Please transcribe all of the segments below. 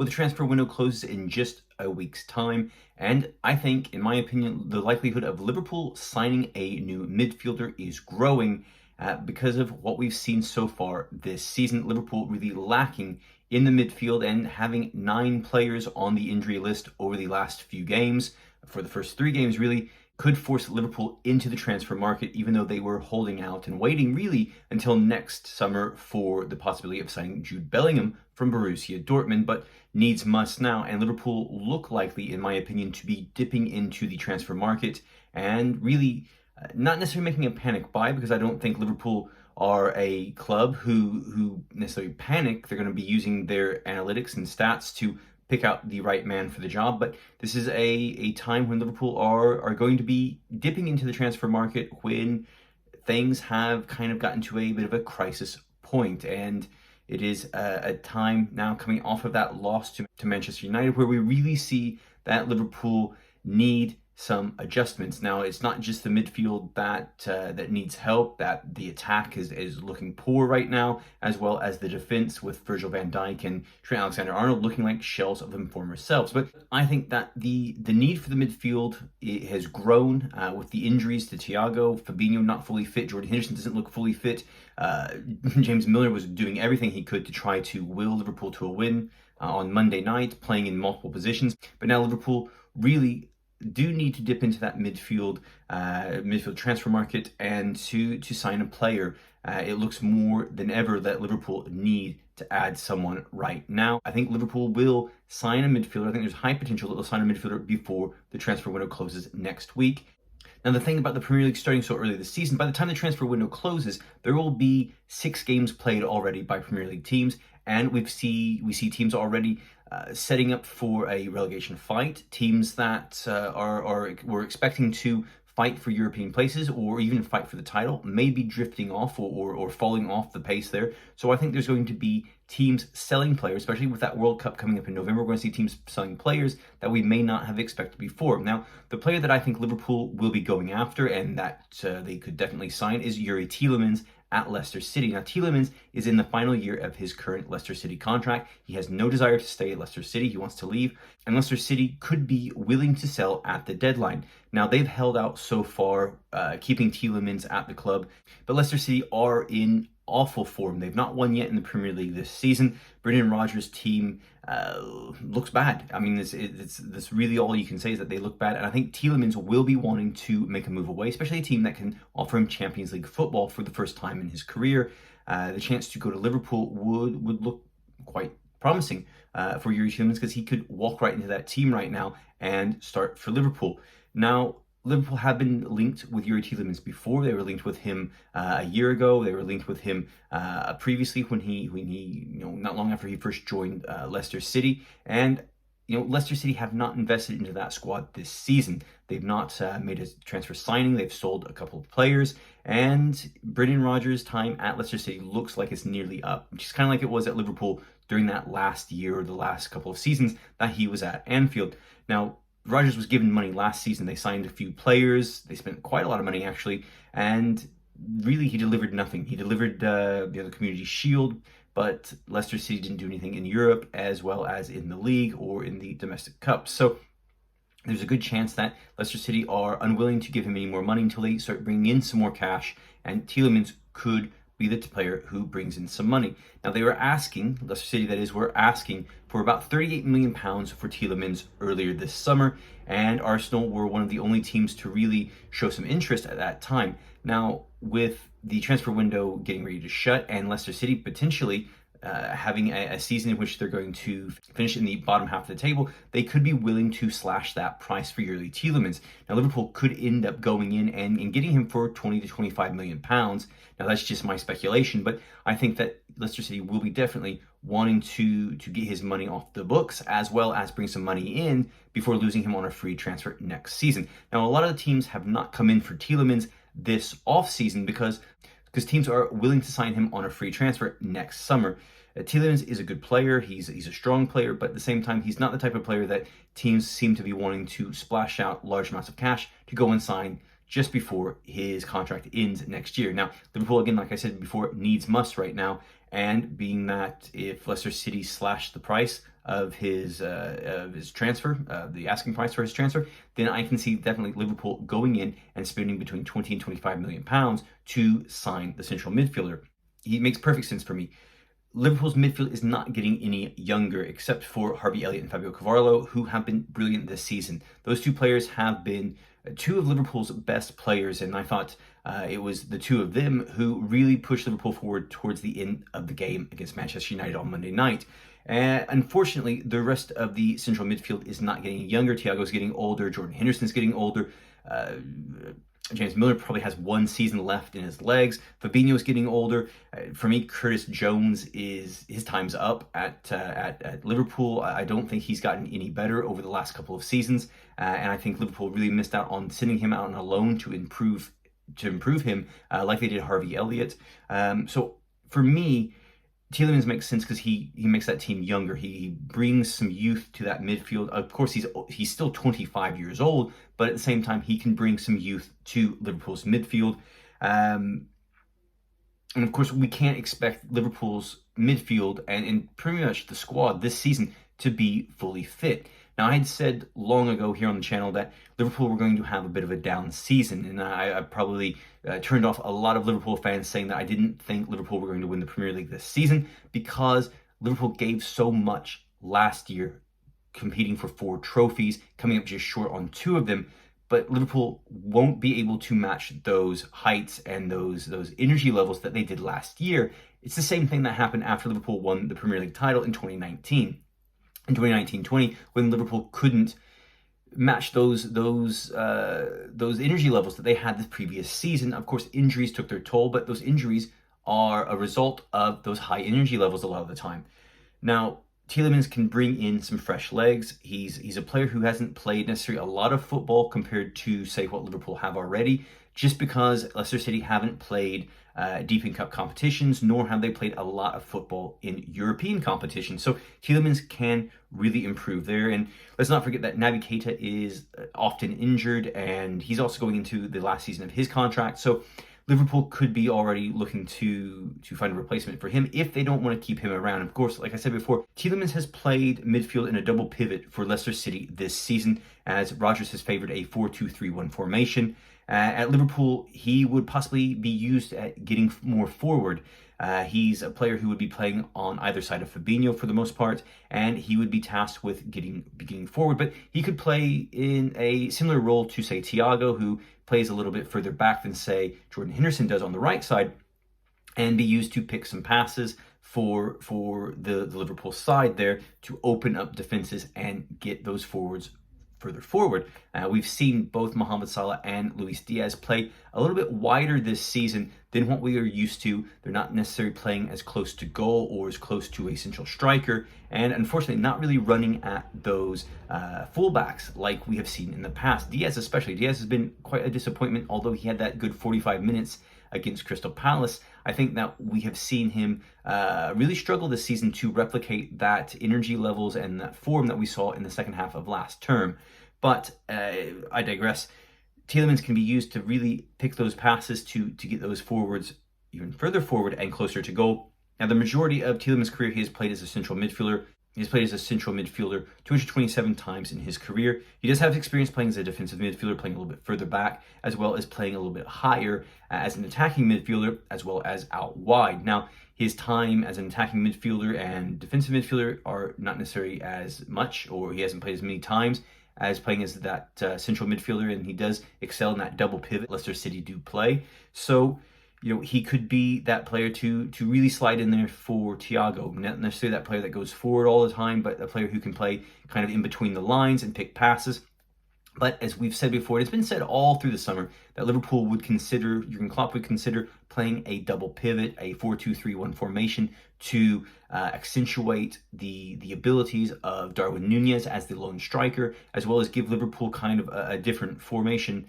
Well, the transfer window closes in just a week's time, and I think, in my opinion, the likelihood of Liverpool signing a new midfielder is growing because of what we've seen so far this season. Liverpool really lacking in the midfield and having 9 players on the injury list over the last few games, for the first 3 games really, could force Liverpool into the transfer market, even though they were holding out and waiting really until next summer for the possibility of signing Jude Bellingham from Borussia Dortmund. But needs must now, and Liverpool look likely, in my opinion, to be dipping into the transfer market and really not necessarily making a panic buy, because I don't think Liverpool are a club who necessarily panic. They're going to be using their analytics and stats to pick out the right man for the job. But this is a time when Liverpool are going to be dipping into the transfer market when things have kind of gotten to a bit of a crisis point. And it is a time now coming off of that loss to Manchester United where we really see that Liverpool need some adjustments. Now, it's not just the midfield that needs help, that the attack is looking poor right now, as well as the defense with Virgil van Dijk and Trent Alexander-Arnold looking like shells of them former selves. But I think that the need for the midfield has grown with the injuries to Thiago, Fabinho not fully fit, Jordan Henderson doesn't look fully fit. James Milner was doing everything he could to try to will Liverpool to a win on Monday night, playing in multiple positions. But now Liverpool really do need to dip into that midfield transfer market and to sign a player. It looks more than ever that Liverpool need to add someone right now. I think Liverpool will sign a midfielder. I think there's high potential that they'll sign a midfielder before the transfer window closes next week. Now, the thing about the Premier League starting so early this season, by the time the transfer window closes, there will be 6 games played already by Premier League teams, and we see teams already setting up for a relegation fight. Teams that we're expecting to fight for European places or even fight for the title may be drifting off or falling off the pace there. So I think there's going to be teams selling players, especially with that World Cup coming up in November. We're going to see teams selling players that we may not have expected before. Now, the player that I think Liverpool will be going after and that they could definitely sign is Youri Tielemans at Leicester City. Now, Tielemans is in the final year of his current Leicester City contract. He has no desire to stay at Leicester City. He wants to leave, and Leicester City could be willing to sell at the deadline. Now, they've held out so far, keeping Tielemans at the club, but Leicester City are in awful form. They've not won yet in the Premier League this season. Brendan Rodgers' team looks bad. I mean, that's really all you can say is that they look bad. And I think Tielemans will be wanting to make a move away, especially a team that can offer him Champions League football for the first time in his career. The chance to go to Liverpool would look quite promising for Youri Tielemans, because he could walk right into that team right now and start for Liverpool. Now, Liverpool have been linked with Youri Tielemans before. They were linked with him a year ago. They were linked with him previously when he not long after he first joined Leicester City. And Leicester City have not invested into that squad this season. They've not made a transfer signing. They've sold a couple of players, and Brendan Rodgers' time at Leicester City looks like it's nearly up, which is kind of like it was at Liverpool during that last year or the last couple of seasons that he was at Anfield. Now, Rodgers was given money last season. They signed a few players. They spent quite a lot of money, actually, and really he delivered nothing. He delivered the Community Shield, but Leicester City didn't do anything in Europe as well as in the league or in the domestic cup. So there's a good chance that Leicester City are unwilling to give him any more money until they start bringing in some more cash, and Tielemans could be the player who brings in some money. Now, they were asking, Leicester City that is, were asking for about £38 million for Tielemans earlier this summer, and Arsenal were one of the only teams to really show some interest at that time. Now, with the transfer window getting ready to shut and Leicester City potentially having a season in which they're going to finish in the bottom half of the table, they could be willing to slash that price for Youri Tielemans. Now, Liverpool could end up going in and getting him for 20 to 25 million pounds. Now, that's just my speculation, but I think that Leicester City will be definitely wanting to get his money off the books, as well as bring some money in before losing him on a free transfer next season. Now, a lot of the teams have not come in for Tielemans this offseason because teams are willing to sign him on a free transfer next summer. Tielemans is a good player. He's a strong player, but at the same time, he's not the type of player that teams seem to be wanting to splash out large amounts of cash to go and sign just before his contract ends next year. Now, Liverpool, again, like I said before, needs must right now, And being that if Leicester City slashed the price of his transfer, the asking price for his transfer, then I can see definitely Liverpool going in and spending between 20 and 25 million pounds to sign the central midfielder. He makes perfect sense for me. Liverpool's midfield is not getting any younger, except for Harvey Elliott and Fabio Carvalho, who have been brilliant this season. Those two players have been two of Liverpool's best players, and I thought it was the two of them who really pushed Liverpool forward towards the end of the game against Manchester United on Monday night. And unfortunately, the rest of the central midfield is not getting younger. Thiago's getting older. Jordan Henderson's getting older. James Milner probably has one season left in his legs. Fabinho's getting older. For me, Curtis Jones his time's up at Liverpool. I don't think he's gotten any better over the last couple of seasons, and I think Liverpool really missed out on sending him out on a loan to improve him, like they did Harvey Elliott. So for me, Tielemans makes sense because he makes that team younger. He brings some youth to that midfield. Of course, he's still 25 years old, but at the same time, he can bring some youth to Liverpool's midfield. And of course, we can't expect Liverpool's midfield and pretty much the squad this season to be fully fit. Now, I had said long ago here on the channel that Liverpool were going to have a bit of a down season, and I probably turned off a lot of Liverpool fans saying that I didn't think Liverpool were going to win the Premier League this season because Liverpool gave so much last year, competing for 4 trophies, coming up just short on 2 of them. But Liverpool won't be able to match those heights and those energy levels that they did last year. It's the same thing that happened after Liverpool won the Premier League title in 2019. In 2019-20, when Liverpool couldn't match those energy levels that they had the previous season. Of course, injuries took their toll, but those injuries are a result of those high energy levels a lot of the time. Now, Tielemans can bring in some fresh legs. He's a player who hasn't played necessarily a lot of football compared to, say, what Liverpool have already, just because Leicester City haven't played deep in cup competitions, nor have they played a lot of football in European competitions. So Tielemans can really improve there. And let's not forget that Naby Keita is often injured, and he's also going into the last season of his contract. So Liverpool could be already looking to find a replacement for him if they don't want to keep him around. Of course, like I said before, Tielemans has played midfield in a double pivot for Leicester City this season, as Rodgers has favored a 4-2-3-1 formation. At Liverpool, he would possibly be used at getting more forward. He's a player who would be playing on either side of Fabinho for the most part, and he would be tasked with getting forward. But he could play in a similar role to, say, Thiago, who plays a little bit further back than, say, Jordan Henderson does on the right side, and be used to pick some passes for the Liverpool side there to open up defenses and get those forwards further forward. We've seen both Mohamed Salah and Luis Diaz play a little bit wider this season than what we are used to. They're not necessarily playing as close to goal or as close to a central striker, and unfortunately not really running at those fullbacks like we have seen in the past. Diaz has been quite a disappointment, although he had that good 45 minutes against Crystal Palace. I think that we have seen him really struggle this season to replicate that energy levels and that form that we saw in the second half of last term. But I digress. Tielemans can be used to really pick those passes to get those forwards even further forward and closer to goal. Now, the majority of Tielemans' career, he has played as a central midfielder. He's played as a central midfielder 227 times in his career. He does have experience playing as a defensive midfielder, playing a little bit further back, as well as playing a little bit higher as an attacking midfielder, as well as out wide. Now, his time as an attacking midfielder and defensive midfielder are not necessarily as much, or he hasn't played as many times as playing as that central midfielder, and he does excel in that double pivot Leicester City do play. So, he could be that player to really slide in there for Thiago. Not necessarily that player that goes forward all the time, but a player who can play kind of in between the lines and pick passes. But as we've said before, it's been said all through the summer that Liverpool would consider, Jurgen Klopp would consider playing a double pivot, a 4-2-3-1 formation to accentuate the abilities of Darwin Núñez as the lone striker, as well as give Liverpool kind of a different formation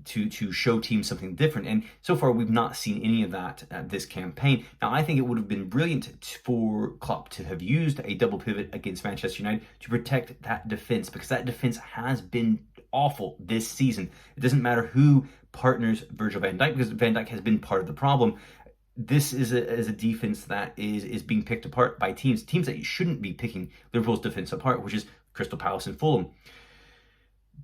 to show teams something different. And so far, we've not seen any of that this campaign. Now, I think it would have been brilliant for Klopp to have used a double pivot against Manchester United to protect that defense, because that defense has been awful this season. It doesn't matter who partners Virgil van Dijk, because Van Dijk has been part of the problem. this is a defense that is being picked apart by teams that you shouldn't be picking Liverpool's defense apart, which is Crystal Palace and Fulham.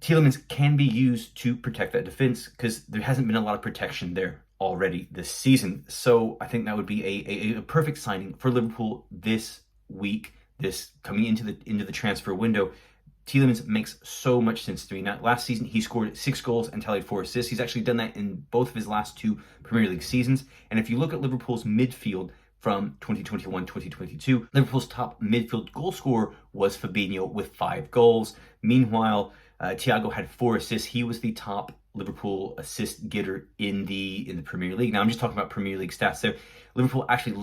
Tielemans can be used to protect that defense because there hasn't been a lot of protection there already this season. So I think that would be a perfect signing for Liverpool this week, this coming into the transfer window. Tielemans makes so much sense to me. Now, last season, he scored 6 goals and tallied 4 assists. He's actually done that in both of his last 2 Premier League seasons. And if you look at Liverpool's midfield from 2021-2022, Liverpool's top midfield goal scorer was Fabinho with 5 goals. Meanwhile, Thiago had 4 assists. He was the top Liverpool assist getter in the Premier League. Now, I'm just talking about Premier League stats there. Liverpool actually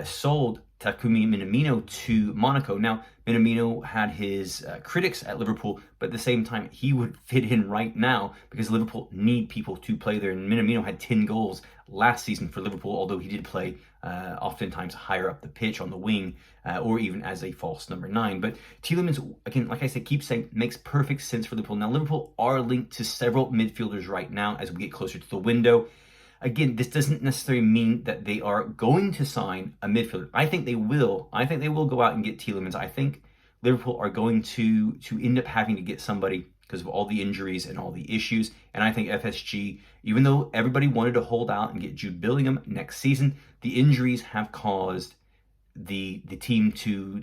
sold Takumi Minamino to Monaco. Now, Minamino had his critics at Liverpool, but at the same time, he would fit in right now because Liverpool need people to play there. And Minamino had 10 goals last season for Liverpool, although he did play oftentimes higher up the pitch on the wing or even as a false number 9. But Tielemans, again, like I said, keep saying, makes perfect sense for Liverpool. Now, Liverpool are linked to several midfielders right now as we get closer to the window. Again, this doesn't necessarily mean that they are going to sign a midfielder. I think they will. I think they will go out and get Tielemans. I think Liverpool are going to end up having to get somebody because of all the injuries and all the issues. And I think FSG, even though everybody wanted to hold out and get Jude Bellingham next season, the injuries have caused the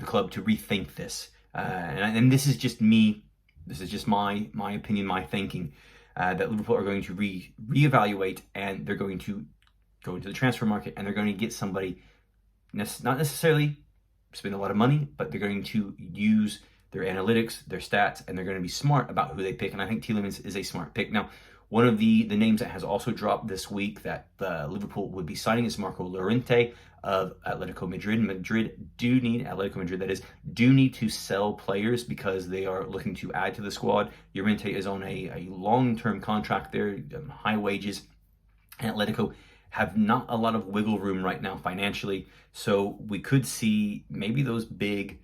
club to rethink this. And this is just me. This is just my opinion, my thinking. That Liverpool are going to reevaluate, and they're going to go into the transfer market, and they're going to get somebody, not necessarily spend a lot of money, but they're going to use their analytics, their stats, and they're going to be smart about who they pick. And I think Tielemans is a smart pick. Now, one of the names that has also dropped this week that Liverpool would be signing is Marco Llorente of Atletico Madrid. Atletico Madrid do need to sell players because they are looking to add to the squad. Llorente is on a long-term contract there, high wages, and Atletico have not a lot of wiggle room right now financially. So we could see maybe those big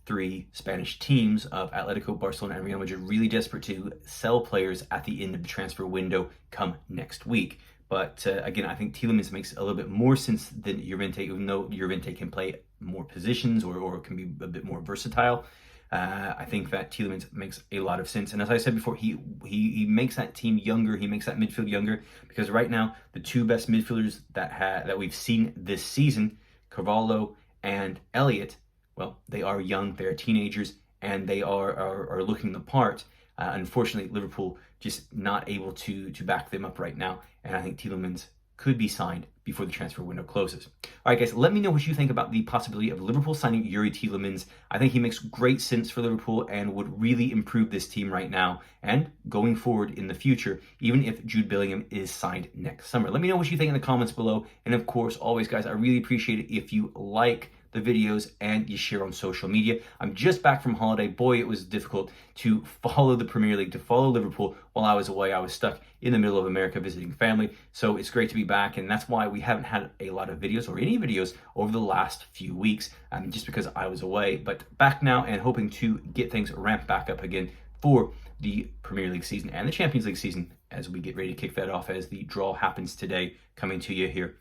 3 Spanish teams of Atletico, Barcelona, and Real Madrid really desperate to sell players at the end of the transfer window come next week. But again, I think Tielemans makes a little bit more sense than Llorente, even though Llorente can play more positions or can be a bit more versatile. I think that Tielemans makes a lot of sense. And as I said before, he makes that team younger. He makes that midfield younger because right now, the 2 best midfielders that we've seen this season, Carvalho and Elliott, well, they are young, they are teenagers, and they are looking the part. Unfortunately, Liverpool just not able to back them up right now, and I think Tielemans could be signed before the transfer window closes. All right, guys, let me know what you think about the possibility of Liverpool signing Youri Tielemans. I think he makes great sense for Liverpool and would really improve this team right now and going forward in the future, even if Jude Bellingham is signed next summer. Let me know what you think in the comments below, and of course, always, guys, I really appreciate it if you like the videos and you share on social media. I'm just back from holiday. Boy, it was difficult to follow the Premier League, to follow Liverpool while I was away. I was stuck in the middle of America visiting family. So it's great to be back, and that's why we haven't had a lot of videos or any videos over the last few weeks, just because I was away. But back now and hoping to get things ramped back up again for the Premier League season and the Champions League season as we get ready to kick that off as the draw happens today, coming to you here.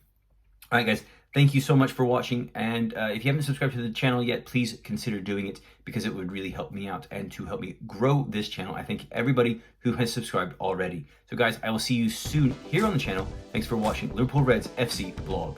All right, guys, thank you so much for watching. And if you haven't subscribed to the channel yet, please consider doing it because it would really help me out and to help me grow this channel. I thank everybody who has subscribed already. So, guys, I will see you soon here on the channel. Thanks for watching Liverpool Reds FC Vlog.